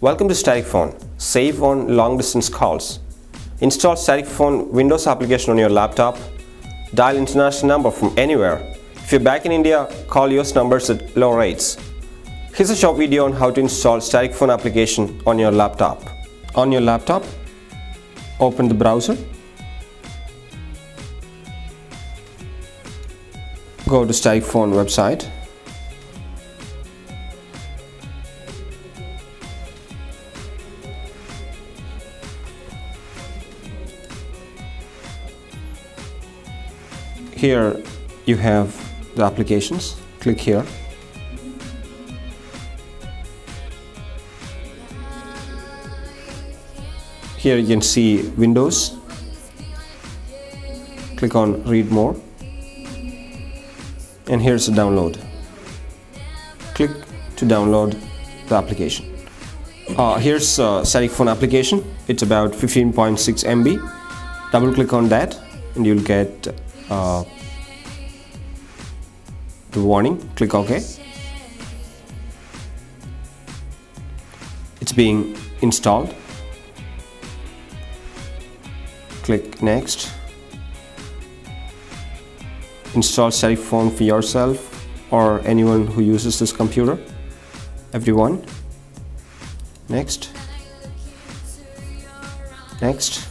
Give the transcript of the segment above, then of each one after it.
Welcome to Static Phone. Save on long distance calls. Install Static Phone Windows application on your laptop. Dial international number from anywhere. If you're back in India, call US numbers at low rates. Here's a short video on how to install Static Phone application on your laptop. On your laptop, open the browser. Go to Static Phone website. Here you have the applications. Click here. Here you can see Windows. Click on Read More. And here's the download. Click to download the application. Here's Static Phone application. It's about 15.6 MB. Double click on that and you'll get the warning. Click OK. It's being installed. Click Next. Install Static Phone for yourself or anyone who uses this computer. Everyone. Next. Next.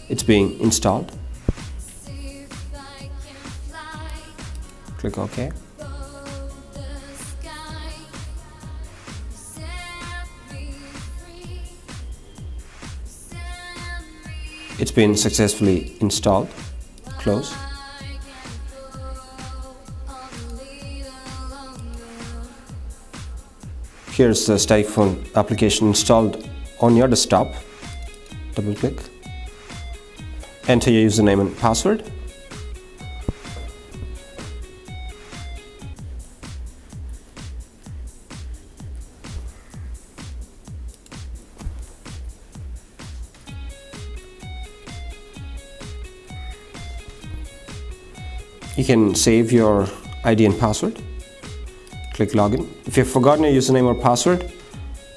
It's being installed. Click OK. It's been successfully installed. Close. Here's the Static Phone application installed on your desktop. Double click. Enter your username and password. You can save your ID and password. Click Login. If you've forgotten your username or password,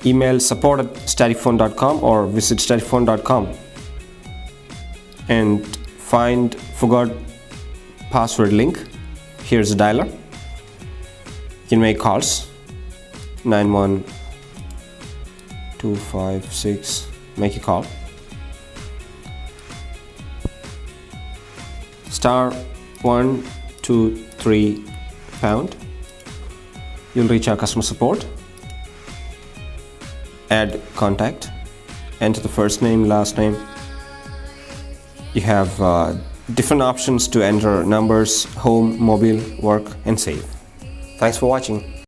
email support@staticphone.com or visit staticphone.com and find forgot password link. Here's the dialer. You can make calls. 91256. Make a call. *123#. You'll reach our customer support. Add contact. Enter the first name, last name. You have different options to enter numbers, home, mobile, work, and save. Thanks for watching.